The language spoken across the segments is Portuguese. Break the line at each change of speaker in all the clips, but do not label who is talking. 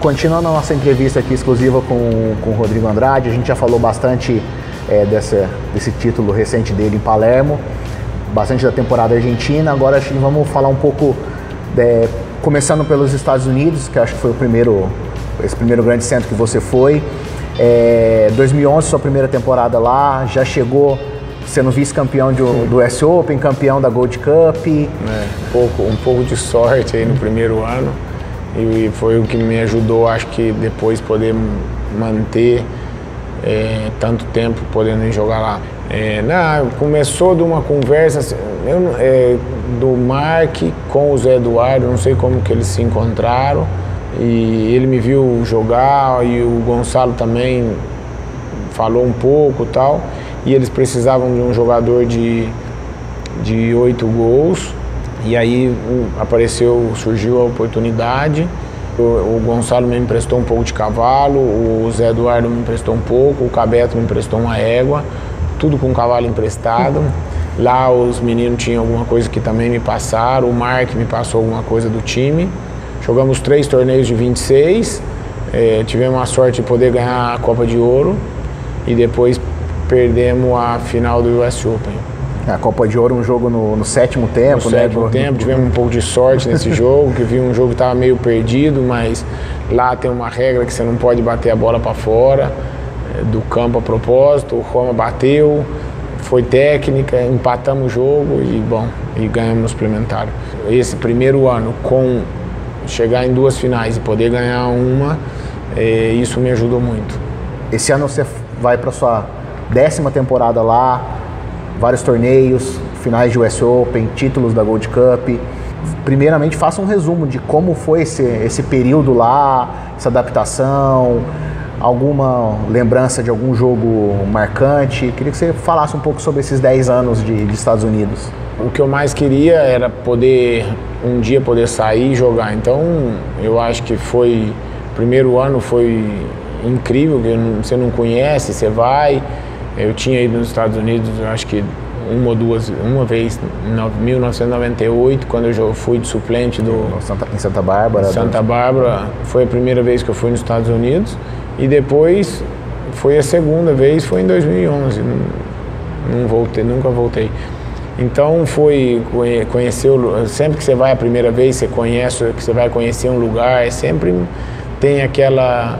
continuando a nossa entrevista aqui exclusiva com o Rodrigo Andrade, a gente já falou bastante desse título recente dele em Palermo, bastante da temporada argentina. Agora acho que vamos falar um pouco, começando pelos Estados Unidos, que acho que foi esse primeiro grande centro que você foi. 2011, sua primeira temporada lá, já chegou sendo vice-campeão do US Open, campeão da Gold Cup.
Um pouco de sorte aí no primeiro ano, e foi o que me ajudou, acho que depois poder manter tanto tempo podendo jogar lá. Começou de uma conversa do Mark com o Zé Eduardo, não sei como que eles se encontraram, e ele me viu jogar, e o Gonçalo também falou um pouco e tal, e eles precisavam de um jogador de 8 gols, e aí surgiu a oportunidade. O Gonçalo me emprestou um pouco de cavalo, o Zé Eduardo me emprestou um pouco, o Cabeto me emprestou uma égua, tudo com cavalo emprestado. Lá os meninos tinham alguma coisa que também me passaram, o Mark me passou alguma coisa do time. Jogamos 3 torneios de 26, tivemos a sorte de poder ganhar a Copa de Ouro e depois perdemos a final do US Open.
A Copa de Ouro, um jogo no 7º tempo,
né? No 7º tempo, tivemos um pouco de sorte nesse jogo, que vi um jogo que estava meio perdido, mas lá tem uma regra que você não pode bater a bola para fora do campo a propósito. O Roma bateu, foi técnica, empatamos o jogo e ganhamos no suplementar. Esse primeiro ano, com chegar em 2 finais e poder ganhar uma, isso me ajudou muito.
Esse ano você vai para sua 10ª temporada lá, vários torneios, finais de US Open, títulos da Gold Cup. Primeiramente, faça um resumo de como foi esse período lá, essa adaptação, alguma lembrança de algum jogo marcante. Queria que você falasse um pouco sobre esses 10 anos de Estados Unidos.
O que eu mais queria era um dia poder sair e jogar. Então, eu acho que o primeiro ano foi incrível, você não conhece, você vai. Eu tinha ido nos Estados Unidos, eu acho que uma vez em 1998, quando eu fui de suplente
em Santa Bárbara.
Santa Bárbara, foi a primeira vez que eu fui nos Estados Unidos, e depois foi a segunda vez, foi em 2011, nunca voltei. Então foi conhecer, sempre que você vai a primeira vez, você vai conhecer um lugar, sempre tem aquela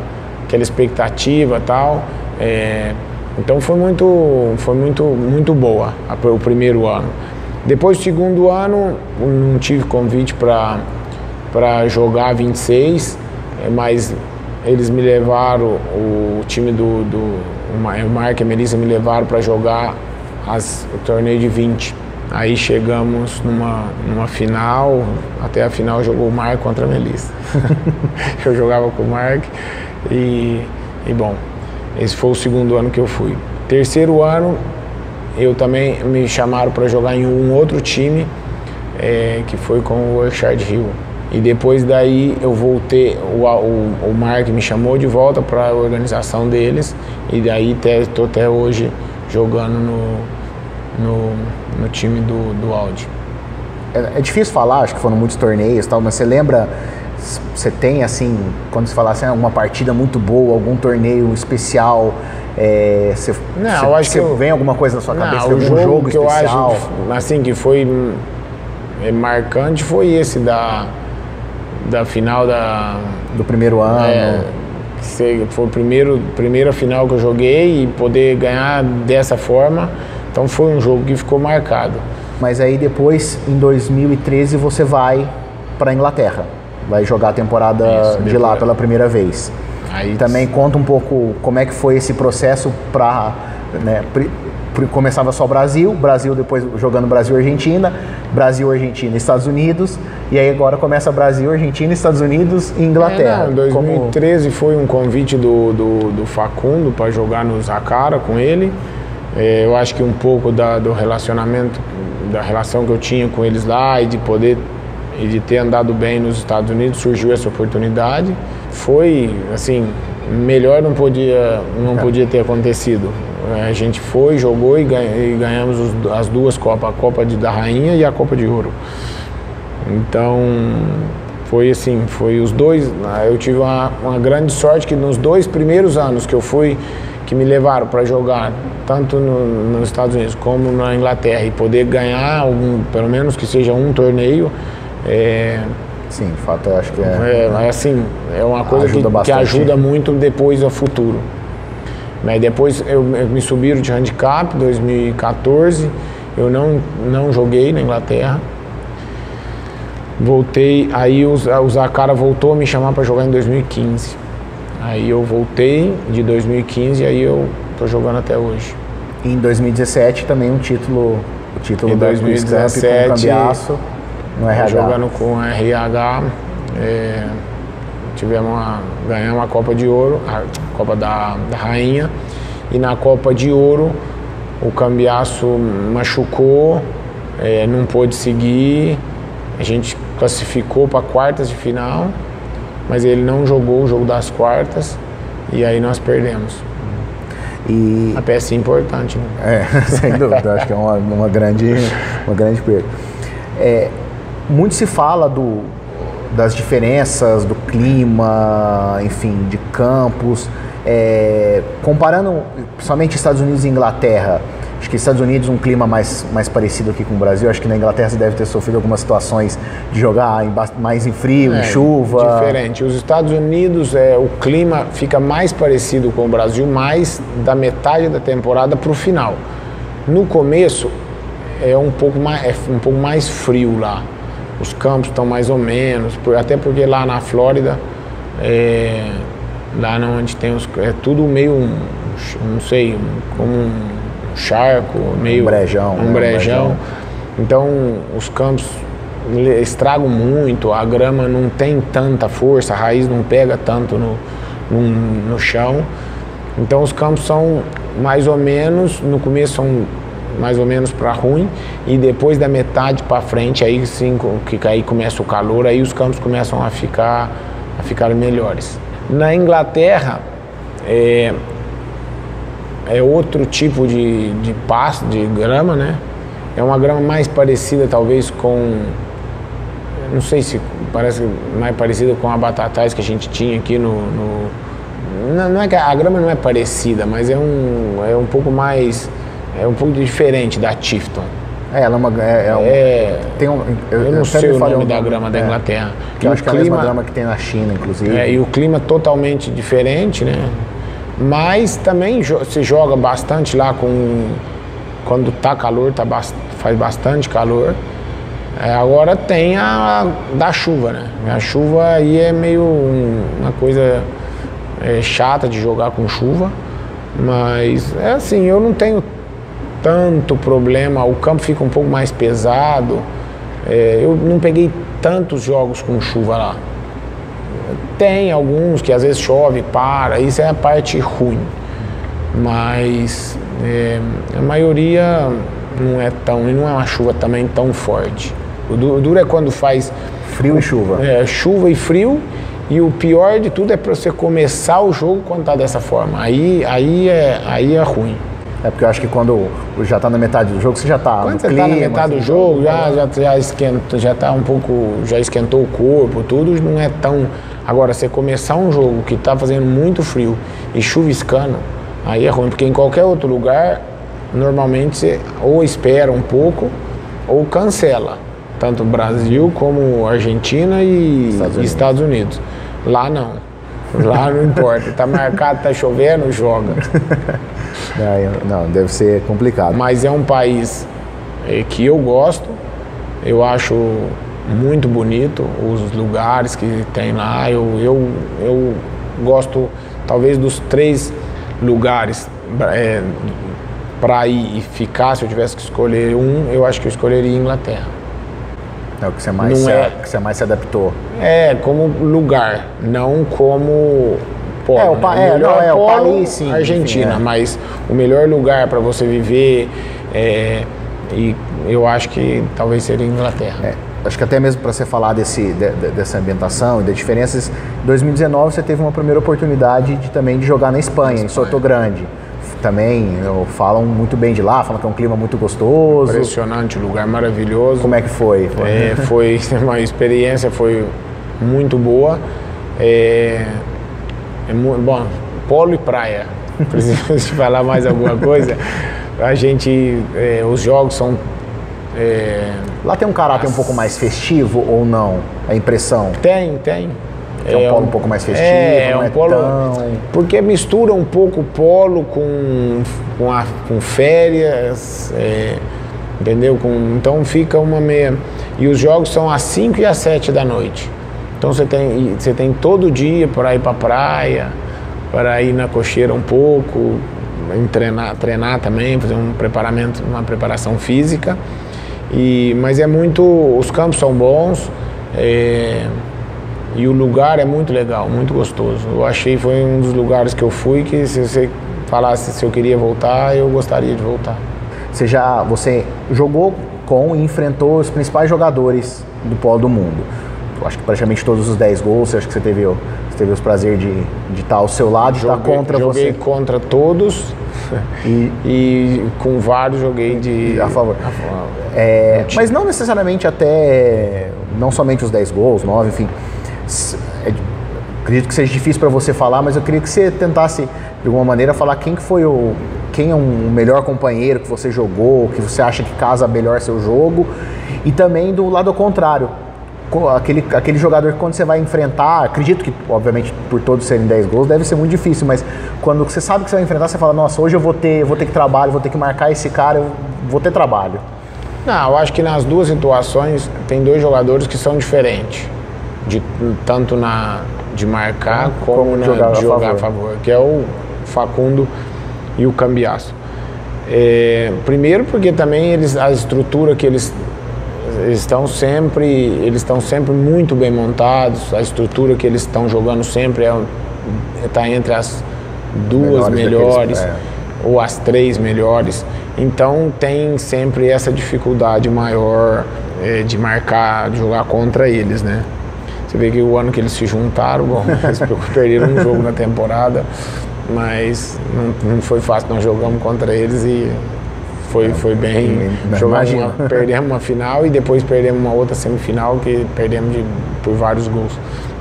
expectativa e tal. Então foi muito boa o primeiro ano. Depois do segundo ano, não tive convite para jogar 26, mas eles me levaram, o time o Mark e a Melissa me levaram para jogar o torneio de 20. Aí chegamos numa final, até a final jogou o Mark contra a Melissa. Eu jogava com o Mark esse foi o segundo ano que eu fui. Terceiro ano, eu também me chamaram para jogar em um outro time, que foi com o Workshard Hill. E depois daí eu voltei, o Mark me chamou de volta para a organização deles, e daí estou até hoje jogando no time do Audi.
É difícil falar, acho que foram muitos torneios e tal, mas você lembra, você tem assim, quando você fala assim, uma partida muito boa, algum torneio especial,
eu acho que
vem alguma coisa na sua cabeça, algum jogo
que
especial?
Eu acho assim, que foi marcante foi esse da final do
primeiro ano.
Foi a primeira final que eu joguei, e poder ganhar dessa forma, então foi um jogo que ficou marcado.
Mas aí depois, em 2013, você vai para a Inglaterra, vai jogar a temporada de lá pela primeira vez. Aí também conta um pouco como é que foi esse processo para, começava só Brasil, depois jogando Brasil-Argentina, Brasil-Argentina, Estados Unidos, e aí agora começa Brasil, Argentina, Estados Unidos e Inglaterra.
Em 2013 foi um convite do Facundo para jogar no Zacara com ele. Eu acho que um pouco do relacionamento, da relação que eu tinha com eles lá, e de ter andado bem nos Estados Unidos, surgiu essa oportunidade. Foi, assim, melhor não podia ter acontecido. A gente foi, jogou e ganhamos as duas Copas, a Copa da Rainha e a Copa de Ouro. Então, foi assim, foi os dois. Eu tive uma grande sorte que nos 2 primeiros anos que eu fui, que me levaram para jogar, tanto nos Estados Unidos como na Inglaterra, e poder ganhar, pelo menos que seja um torneio.
Sim, de fato, eu acho que
assim, é uma coisa que ajuda muito depois ao futuro. Mas depois me subiram de handicap em 2014, eu não joguei na Inglaterra. Voltei, aí o Zacara voltou a me chamar para jogar em 2015. Aí eu voltei de 2015 e aí eu tô jogando até hoje.
E em 2017 também o título
em
da
2017
com o Cambiaço no RH.
Jogando com o RH, ganhamos a Copa de Ouro, a Copa da Rainha, e na Copa de Ouro o Cambiaço machucou, não pôde seguir, a gente classificou para quartas de final, mas ele não jogou o jogo das quartas e aí nós perdemos.
E
a peça é importante, né?
Sem dúvida, acho que é uma grande perda. Muito se fala das diferenças do clima, enfim, de campos. Comparando principalmente Estados Unidos e Inglaterra, acho que Estados Unidos um clima mais parecido aqui com o Brasil, acho que na Inglaterra você deve ter sofrido algumas situações de jogar mais em frio, em chuva.
Diferente. Os Estados Unidos, o clima fica mais parecido com o Brasil, mais da metade da temporada para o final. No começo é um pouco mais frio lá. Os campos estão mais ou menos, até porque lá na Flórida, lá onde tem é tudo meio, não sei, como um charco, meio
um brejão.
Então os campos estragam muito, a grama não tem tanta força, a raiz não pega tanto no chão. Então os campos são mais ou menos, no começo são mais ou menos para ruim, e depois da metade para frente, aí sim, que aí começa o calor, aí os campos começam a ficar melhores. Na Inglaterra é outro tipo de pasto, de grama, né? É uma grama mais parecida talvez com, não sei se parece mais parecida com a batatais que a gente tinha aqui não é que a grama não é parecida, mas é um pouco mais, um pouco diferente da Tifton.
Ela
eu não sei o nome da grama da Inglaterra.
Eu acho que é a mesma grama que tem na China, inclusive.
E o clima totalmente diferente, né? Mas também se joga bastante lá quando tá calor, faz bastante calor. Agora tem a da chuva, né? A chuva aí é meio uma coisa chata de jogar com chuva, mas assim, eu não tenho tanto problema, o campo fica um pouco mais pesado, eu não peguei tantos jogos com chuva lá. Tem alguns que às vezes chove, isso é a parte ruim, mas a maioria não é uma chuva também tão forte. O duro é quando faz
frio e chuva.
Chuva e frio, e o pior de tudo é para você começar o jogo quando tá dessa forma, aí é ruim.
Porque eu acho que quando já está na metade do jogo, você já está no clima. Quando você está na
metade do jogo, já esquentou o corpo, tudo não é tão... Agora, você começar um jogo que está fazendo muito frio e chuviscando, aí é ruim, porque em qualquer outro lugar, normalmente você ou espera um pouco ou cancela, tanto Brasil como Argentina e Estados Unidos. Lá não, lá não importa, está marcado, está chovendo, joga.
Não, deve ser complicado.
Mas é um país que eu gosto, eu acho muito bonito os lugares que tem lá. Eu gosto, talvez, dos 3 lugares para ir e ficar. Se eu tivesse que escolher eu acho que eu escolheria Inglaterra.
É o que você mais se adaptou.
Como lugar, não como...
o país, sim,
Argentina,
enfim,
mas o melhor lugar para você viver, e eu acho que talvez seria Inglaterra.
Acho que até mesmo para você falar dessa ambientação e das diferenças, em 2019 você teve uma primeira oportunidade também de jogar na Espanha, em Soto Grande. Também falam muito bem de lá, falam que é um clima muito gostoso.
Impressionante, lugar maravilhoso.
Como é que foi?
Foi uma experiência, foi muito boa. Bom, polo e praia. Preciso falar mais alguma coisa. Os jogos são...
Lá tem um caráter um pouco mais festivo ou não? A impressão?
Tem.
É um polo um pouco mais festivo, não é
polo,
tão...
Porque mistura um pouco o polo com férias, entendeu? Então fica uma meia... E os jogos são às 5 e às 7 da noite. Então você tem todo dia para ir para a praia, para ir na cocheira um pouco, treinar também, fazer uma preparação física. Mas os campos são bons e o lugar é muito legal, muito gostoso. Eu achei, foi um dos lugares que eu fui que, se você falasse se eu queria voltar, eu gostaria de voltar.
Você jogou com e enfrentou os principais jogadores do polo do mundo. Eu acho que praticamente todos os 10 gols, acho que você teve os prazer de estar ao seu lado, de estar contra você.
Joguei contra todos e com vários joguei
a favor. Mas não necessariamente não somente os 10 gols, 9, enfim. Acredito que seja difícil para você falar, mas eu queria que você tentasse, de alguma maneira, falar quem é o melhor companheiro que você jogou, que você acha que casa melhor seu jogo, e também do lado contrário, aquele jogador que quando você vai enfrentar, acredito que, obviamente, por todos serem 10 gols, deve ser muito difícil, mas quando você sabe que você vai enfrentar, você fala, nossa, hoje eu vou ter que trabalho, vou ter que marcar esse cara, eu vou ter trabalho.
Não, eu acho que nas duas situações tem dois jogadores que são diferentes, tanto de marcar como de jogar a favor, que é o Facundo e o Cambiasso. Primeiro porque também a estrutura que eles estão sempre muito bem montados, a estrutura que eles estão jogando sempre está entre as duas melhores ou as 3 melhores. Então tem sempre essa dificuldade maior de marcar, de jogar contra eles, né? Você vê que o ano que eles se juntaram, bom, eles perderam um jogo na temporada, mas não foi fácil, nós jogamos contra eles e foi bem. Perdemos uma final e depois perdemos uma outra semifinal que perdemos por vários gols.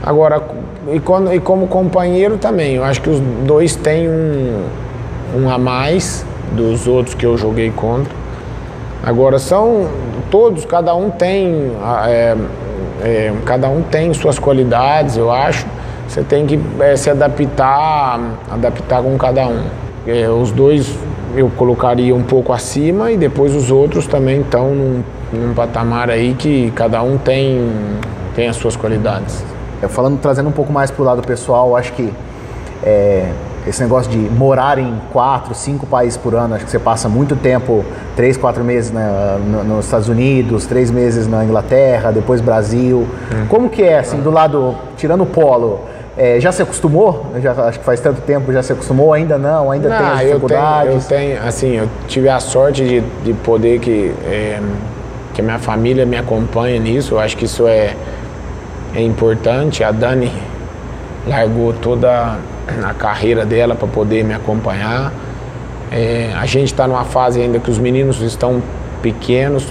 Agora, e como companheiro também, eu acho que os dois têm um a mais dos outros que eu joguei contra. Agora são todos, cada um tem suas qualidades, eu acho. Você tem que se adaptar com cada um. Os dois eu colocaria um pouco acima e depois os outros também estão num patamar aí que cada um tem as suas qualidades.
Trazendo um pouco mais para o lado pessoal, acho que esse negócio de morar em 4, 5 países por ano, acho que você passa muito tempo, 3, 4 meses nos Estados Unidos, 3 meses na Inglaterra, depois Brasil. Como que é, assim, do lado, tirando o polo, já se acostumou? Acho que faz tanto tempo, já se acostumou? Ainda não? Ainda tem as dificuldades?
Eu tive a sorte de poder que a minha família me acompanha nisso. Eu acho que isso é importante. A Dani largou toda a carreira dela para poder me acompanhar. A gente está numa fase ainda que os meninos estão pequenos,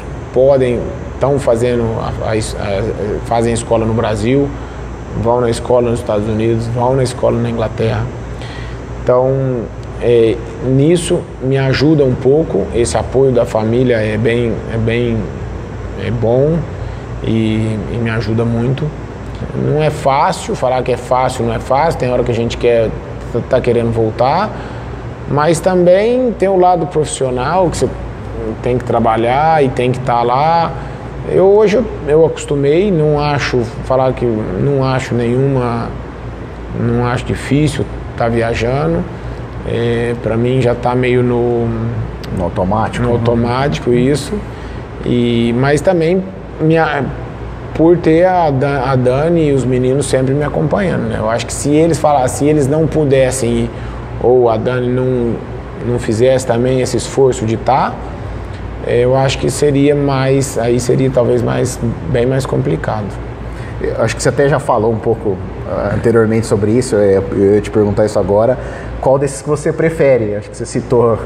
fazem escola no Brasil, vão na escola nos Estados Unidos, vão na escola na Inglaterra. Então, nisso me ajuda um pouco, esse apoio da família é bom e me ajuda muito. Não é fácil, falar que é fácil não é fácil, tem hora que a gente tá querendo voltar, mas também tem o lado profissional que você tem que trabalhar e tem que estar lá. Hoje eu acostumei, não acho difícil estar viajando. Para mim já está meio no automático isso. Mas também por ter a Dani e os meninos sempre me acompanhando, né? Eu acho que se eles não pudessem ir, ou a Dani não fizesse também esse esforço de estar, eu acho que seria talvez bem mais complicado.
Eu acho que você até já falou um pouco anteriormente sobre isso, eu ia te perguntar isso agora. Qual desses que você prefere? Acho que você citou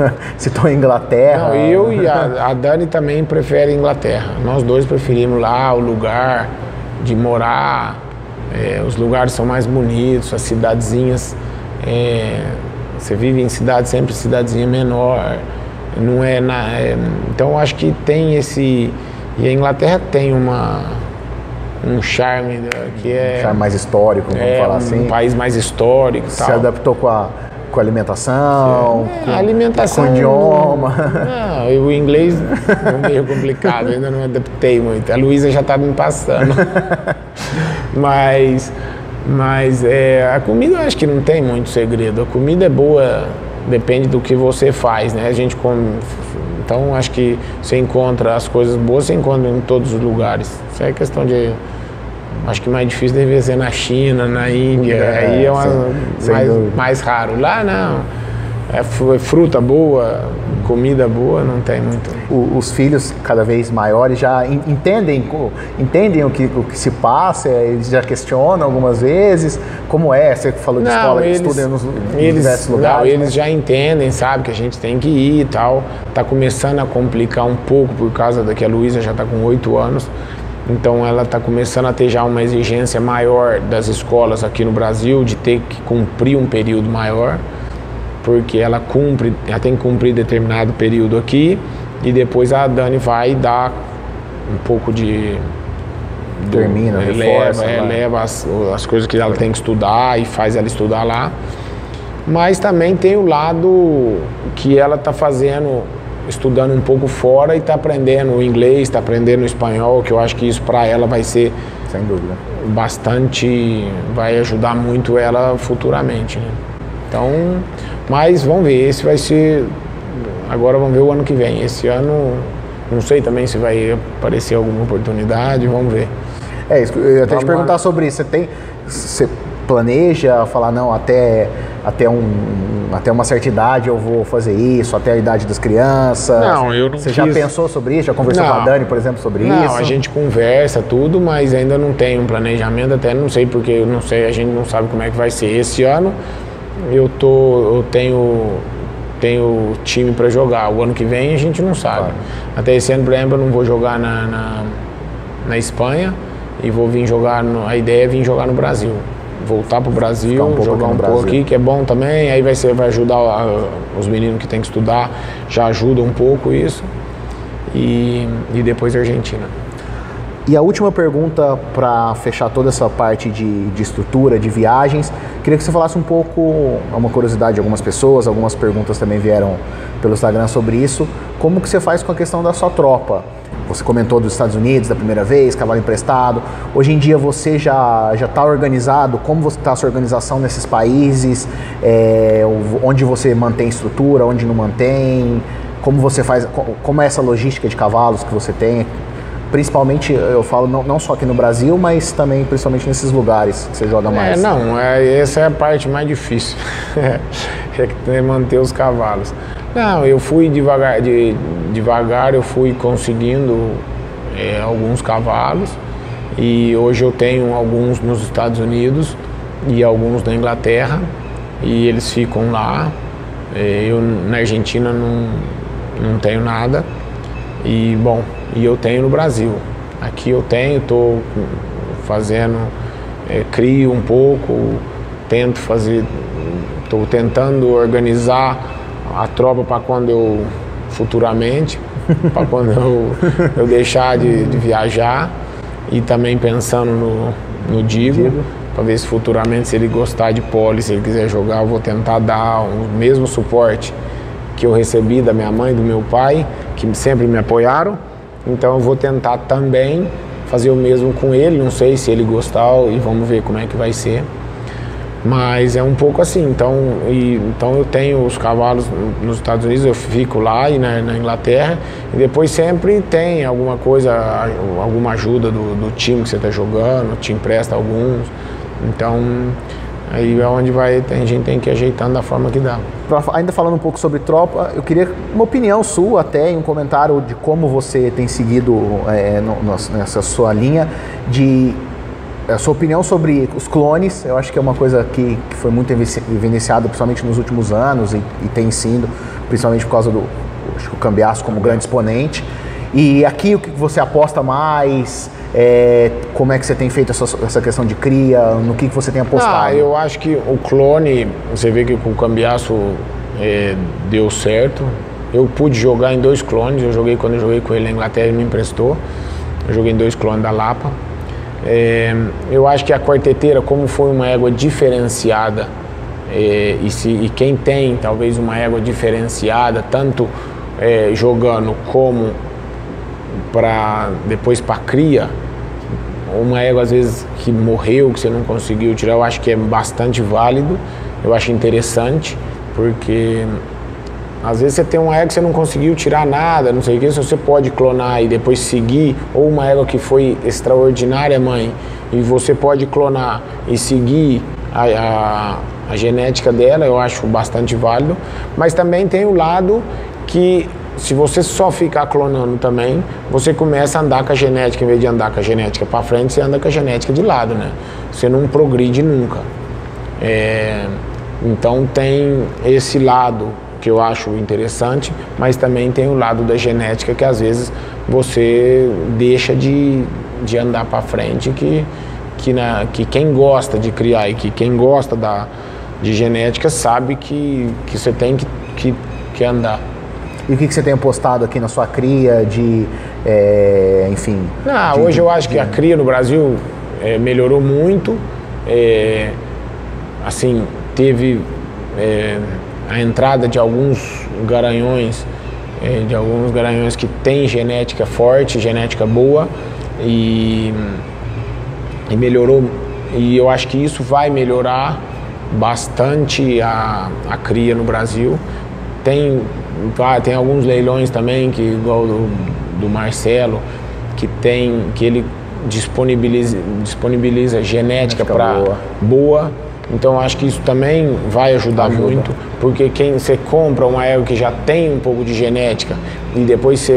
a Inglaterra.
Não, eu e a Dani também prefere a Inglaterra. Nós dois preferimos lá o lugar de morar, os lugares são mais bonitos, as cidadezinhas, você vive em cidade, sempre cidadezinha menor, não é então acho que tem esse, e a Inglaterra tem um charme que é...
Um charme mais histórico, vamos falar assim.
Um país mais histórico e tal.
Se adaptou com a alimentação,
alimentação,
com o idioma.
Não, o inglês é meio complicado, ainda não adaptei muito. A Luísa já estava me passando. Mas a comida eu acho que não tem muito segredo. A comida é boa, depende do que você faz, né? A gente come. Então acho que você encontra as coisas boas, você encontra em todos os lugares. Isso é questão de... Acho que mais difícil deve ser na China, na Índia, aí é mais raro. Lá não, é fruta boa, comida boa, não tem muito.
Os filhos cada vez maiores já entendem o que se passa, eles já questionam algumas vezes, como é? Você falou de escola que estuda nos diversos lugares.
Não, eles já entendem, sabe, que a gente tem que ir e tal. Tá começando a complicar um pouco por causa que a Luísa já está com 8 anos. Então ela está começando a ter já uma exigência maior das escolas aqui no Brasil, de ter que cumprir um período maior, porque ela tem que cumprir determinado período aqui, e depois a Dani vai dar um pouco de...
Termina, reforça.
Leva as coisas que ela tem que estudar e faz ela estudar lá. Mas também tem o lado que ela está estudando um pouco fora e está aprendendo o inglês, está aprendendo o espanhol, que eu acho que isso para ela vai ser,
sem dúvida,
bastante, vai ajudar muito ela futuramente, né? Então, mas vamos ver, esse vai ser, agora vamos ver o ano que vem. Esse ano, não sei também se vai aparecer alguma oportunidade, vamos ver.
Eu ia até te perguntar sobre isso, você planeja falar, não, até uma certa idade eu vou fazer isso, até a idade das crianças?
Não, eu não
Você já pensou sobre isso? Já conversou com a Dani, por exemplo, sobre isso?
Não, a gente conversa tudo, mas ainda não tem um planejamento, até não sei, porque eu não sei, a gente não sabe como é que vai ser. Esse ano eu tenho time para jogar, o ano que vem a gente não sabe. Claro. Até esse ano, por exemplo, eu não vou jogar na Espanha e vou vir jogar, a ideia é vir jogar no Brasil. Voltar para o Brasil, jogar um pouco aqui, que é bom também, aí vai ajudar os meninos que tem que estudar, já ajuda um pouco isso, e depois a Argentina.
E a última pergunta para fechar toda essa parte de estrutura, de viagens, queria que você falasse um pouco, uma curiosidade de algumas pessoas, algumas perguntas também vieram pelo Instagram sobre isso, como que você faz com a questão da sua tropa? Você comentou dos Estados Unidos da primeira vez, cavalo emprestado. Hoje em dia você já está organizado? Como está a sua organização nesses países? Onde você mantém estrutura, onde não mantém? Como você faz? Como é essa logística de cavalos que você tem? Principalmente, eu falo não só aqui no Brasil, mas também principalmente nesses lugares que você joga mais.
Essa é a parte mais difícil, é manter os cavalos. Não, eu fui devagar eu fui conseguindo alguns cavalos, e hoje eu tenho alguns nos Estados Unidos e alguns na Inglaterra, e eles ficam lá. Eu na Argentina não tenho nada, e eu tenho no Brasil. Aqui eu tenho, estou fazendo, crio um pouco, estou tentando organizar a tropa para quando eu futuramente, para quando eu deixar de viajar, e também pensando no Digo, para ver se futuramente, se ele gostar de pole, se ele quiser jogar, eu vou tentar dar o mesmo suporte que eu recebi da minha mãe e do meu pai, que sempre me apoiaram. Então eu vou tentar também fazer o mesmo com ele, não sei se ele gostar, e vamos ver como é que vai ser. Mas é um pouco assim, então eu tenho os cavalos nos Estados Unidos, eu fico lá e na Inglaterra, e depois sempre tem alguma coisa, alguma ajuda do time que você está jogando, te empresta alguns, então aí é onde a gente tem que ir ajeitando da forma que dá.
Ainda falando um pouco sobre tropa, eu queria uma opinião sua até, em um comentário de como você tem seguido nessa sua linha, a sua opinião sobre os clones. Eu acho que é uma coisa que foi muito evidenciada, principalmente nos últimos anos, e tem sido, principalmente por causa do Cambiasso como grande exponente. E aqui o que você aposta mais? Como é que você tem feito essa questão de cria? No que você tem apostado?
Eu acho que o clone, você vê que com o Cambiasso deu certo. Eu pude jogar em 2 clones, quando eu joguei com ele na Inglaterra, ele me emprestou. Eu joguei em 2 clones da Lapa. Eu acho que a quarteteira, como foi uma égua diferenciada, e quem tem talvez uma égua diferenciada, tanto jogando como depois para cria, uma égua às vezes que morreu, que você não conseguiu tirar, eu acho que é bastante válido, eu acho interessante, porque às vezes você tem uma égua que você não conseguiu tirar nada, não sei o que, se você pode clonar e depois seguir, ou uma égua que foi extraordinária, mãe, e você pode clonar e seguir a genética dela, eu acho bastante válido. Mas também tem o lado que, se você só ficar clonando também, você começa a andar com a genética, em vez de andar com a genética para frente, você anda com a genética de lado, né? Você não progride nunca. Então tem esse lado que eu acho interessante, mas também tem o lado da genética que às vezes você deixa de andar para frente, que quem gosta de criar e que quem gosta de genética sabe que você tem que andar.
E o que você tem apostado aqui na sua cria enfim?
Hoje eu acho que a cria no Brasil melhorou muito. Assim, teve a entrada de alguns garanhões, que têm genética forte, genética boa, e melhorou. E eu acho que isso vai melhorar bastante a cria no Brasil. Tem alguns leilões também, igual do Marcelo, que ele disponibiliza genética para boa. Então acho que isso também vai ajudar muito, porque quem você compra uma égua que já tem um pouco de genética e depois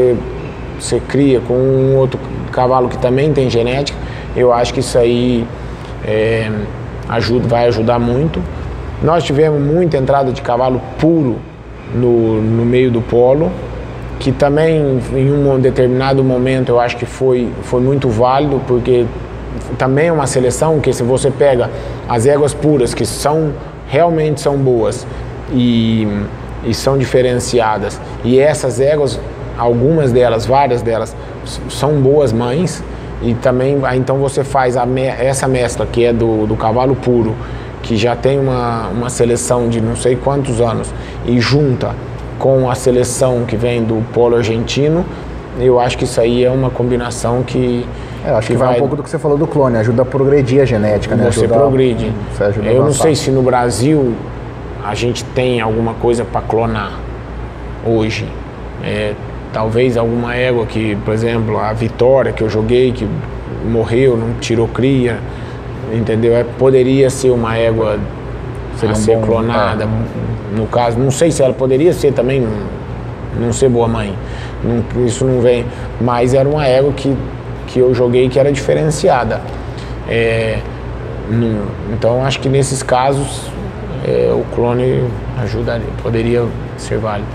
você cria com um outro cavalo que também tem genética, eu acho que isso aí vai ajudar muito. Nós tivemos muita entrada de cavalo puro no meio do polo, que também em um determinado momento eu acho que foi muito válido, porque também é uma seleção que, se você pega as éguas puras, que realmente são boas e são diferenciadas, e essas éguas, várias delas, são boas mães, e também então você faz essa mescla que é do cavalo puro, que já tem uma seleção de não sei quantos anos, e junta com a seleção que vem do polo argentino, eu acho que isso aí é uma combinação que
acho que vai um pouco do que você falou do clone, ajuda a progredir a genética, né?
Você progride. Eu não sei se no Brasil a gente tem alguma coisa para clonar hoje. Talvez alguma égua que, por exemplo, a Vitória que eu joguei, que morreu, não tirou cria, entendeu? Poderia ser uma égua a ser clonada. No caso, não sei se ela poderia ser também, não ser boa mãe. Isso não vem. Mas era uma égua que eu joguei que era diferenciada. Então acho que nesses casos o clone poderia ser válido.